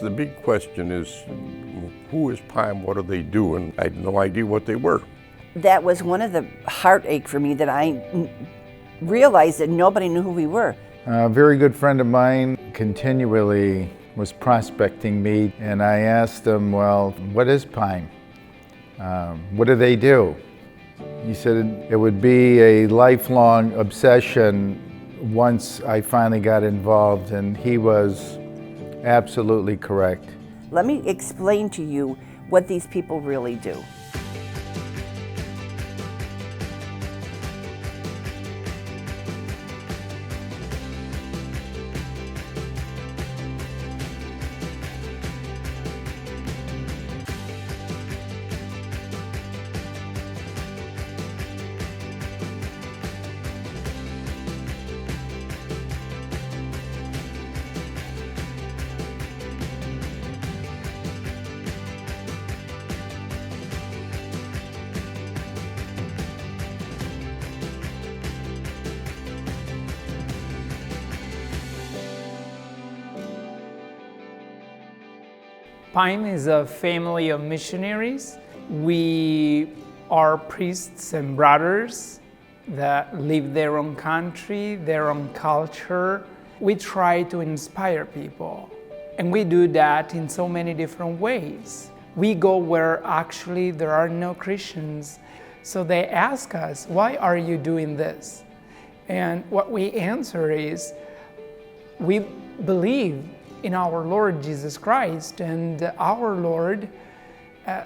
The big question is, who is PIME, what do they do? And I had no idea what they were. That was one of the heartache for me, that I realized that nobody knew who we were. A very good friend of mine continually was prospecting me, and I asked him, well, what is PIME? What do they do? He said it would be a lifelong obsession once I finally got involved, and he was absolutely correct. Let me explain to you what these people really do. PIME is a family of missionaries. We are priests and brothers that live their own country, their own culture. We try to inspire people, and we do that in so many different ways. We go where actually there are no Christians, so they ask us, why are you doing this? And what we answer is, we believe in our Lord Jesus Christ, and our Lord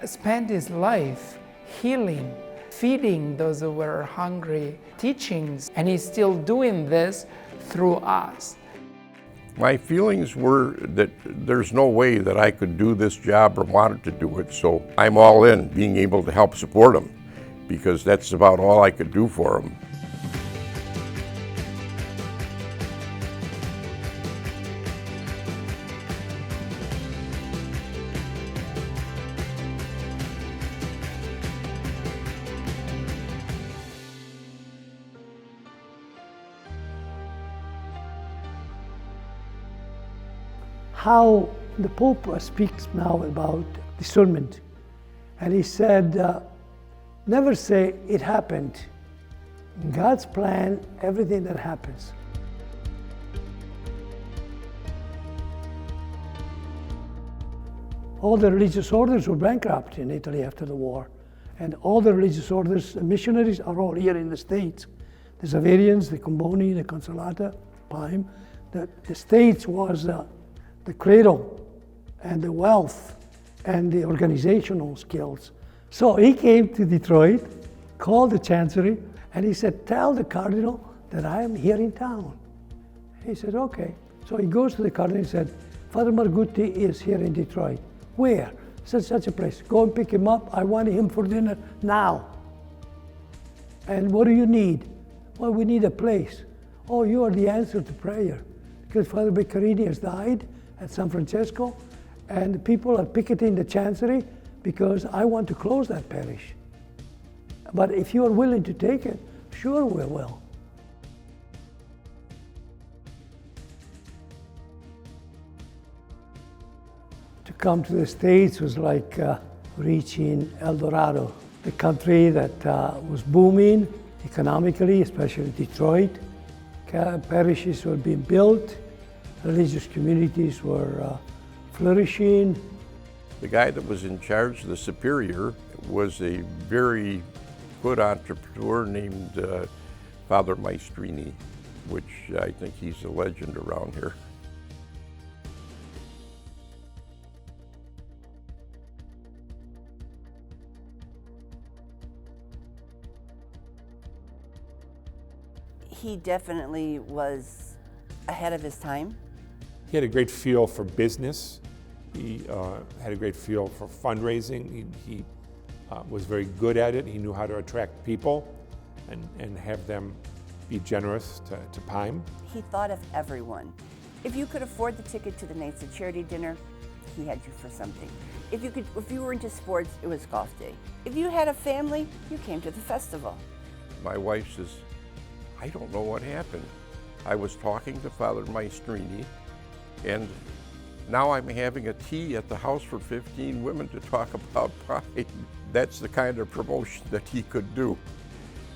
spent his life healing, feeding those who were hungry, teachings, and he's still doing this through us. My feelings were that there's no way that I could do this job or wanted to do it, so I'm all in, being able to help support them, because that's about all I could do for them. How the Pope speaks now about discernment, and he said, never say it happened. In God's plan, everything that happens. All the religious orders were bankrupt in Italy after the war, and all the religious orders, missionaries, are all here in the States. The Xaverians, the Comboni, the Consolata, PIME. The States was the cradle and the wealth and the organizational skills. So he came to Detroit, called the chancery, and he said, tell the cardinal that I am here in town. He said, okay. So he goes to the cardinal and said, Father Margutti is here in Detroit. Where? Such a place. Go and pick him up. I want him for dinner now. And what do you need? Well, we need a place. Oh, you are the answer to prayer. Because Father Beccarini has died at San Francesco, and the people are picketing the chancery because I want to close that parish. But if you are willing to take it, sure we will. To come to the States was like reaching El Dorado, the country that was booming economically, especially Detroit. Parishes were being built, religious communities were flourishing. The guy that was in charge, the superior, was a very good entrepreneur named Father Maestrini, which I think he's a legend around here. He definitely was ahead of his time. He had a great feel for business. He had a great feel for fundraising. He was very good at it. He knew how to attract people and have them be generous to PIME. He thought of everyone. If you could afford the ticket to the Knights of Charity dinner, he had you for something. If you were into sports, it was golf day. If you had a family, you came to the festival. My wife says, I don't know what happened. I was talking to Father Maestrini, and Now I'm having a tea at the house for 15 women to talk about PIME. That's the kind of promotion that he could do.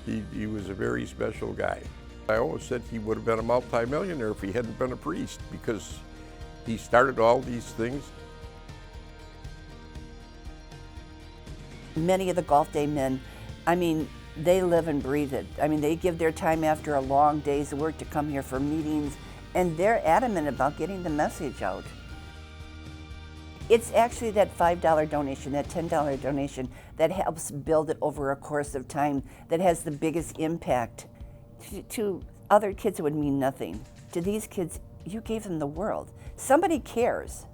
He was a very special guy. I always said he would have been a multimillionaire if he hadn't been a priest, because he started all these things. Many of the Golf Day men, I mean, they live and breathe it. I mean, they give their time after a long day's work to come here for meetings, and they're adamant about getting the message out. It's actually that $5 donation, that $10 donation that helps build it over a course of time that has the biggest impact. To other kids, it would mean nothing. To these kids, you gave them the world. Somebody cares.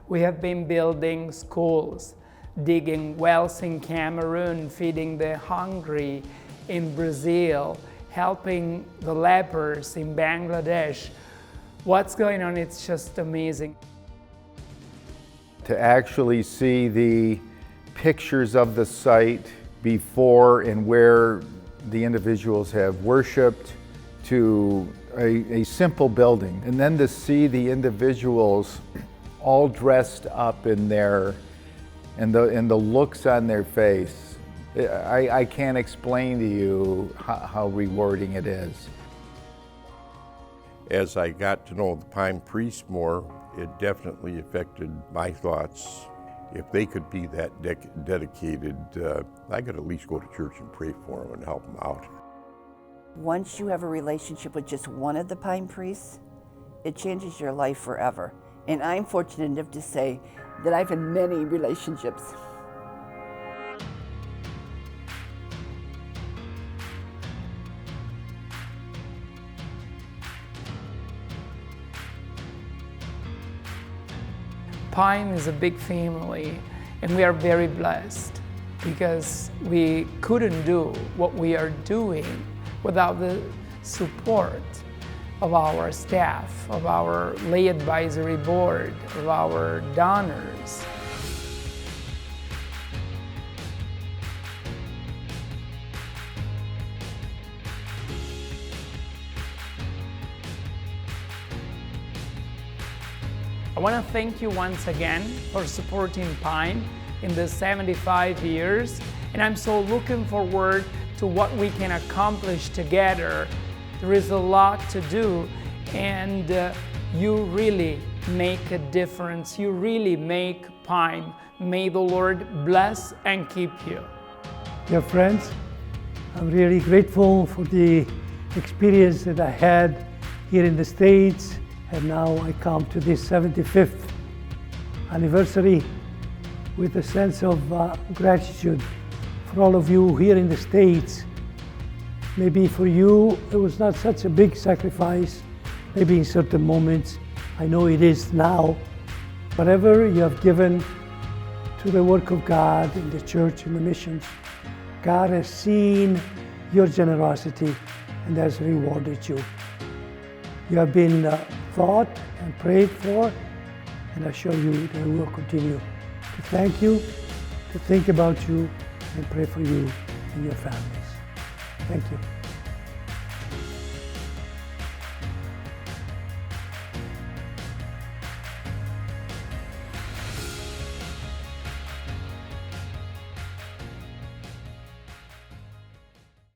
We have been building schools, digging wells in Cameroon, feeding the hungry in Brazil, helping the lepers in Bangladesh. What's going on, it's just amazing. To actually see the pictures of the site before and where the individuals have worshiped, to a simple building, and then to see the individuals all dressed up in their, and the looks on their face. I can't explain to you how rewarding it is. As I got to know the PIME priests more, it definitely affected my thoughts. If they could be that dedicated, I could at least go to church and pray for them and help them out. Once you have a relationship with just one of the PIME priests, it changes your life forever. And I'm fortunate enough to say that I've had many relationships. PIME is a big family, and we are very blessed because we couldn't do what we are doing without the support of our staff, of our lay advisory board, of our donors. I want to thank you once again for supporting PIME in the 75 years, and I'm so looking forward to what we can accomplish together. There is a lot to do, and you really make a difference. You really make PIME. May the Lord bless and keep you. Dear friends, I'm really grateful for the experience that I had here in the States, and now I come to this 75th anniversary with a sense of gratitude for all of you here in the States. Maybe for you it was not such a big sacrifice, maybe in certain moments. I know it is now. Whatever you have given to the work of God in the church and the missions, God has seen your generosity and has rewarded you. You have been thought and prayed for, and I assure you that we will continue to thank you, to think about you, and pray for you and your families. Thank you.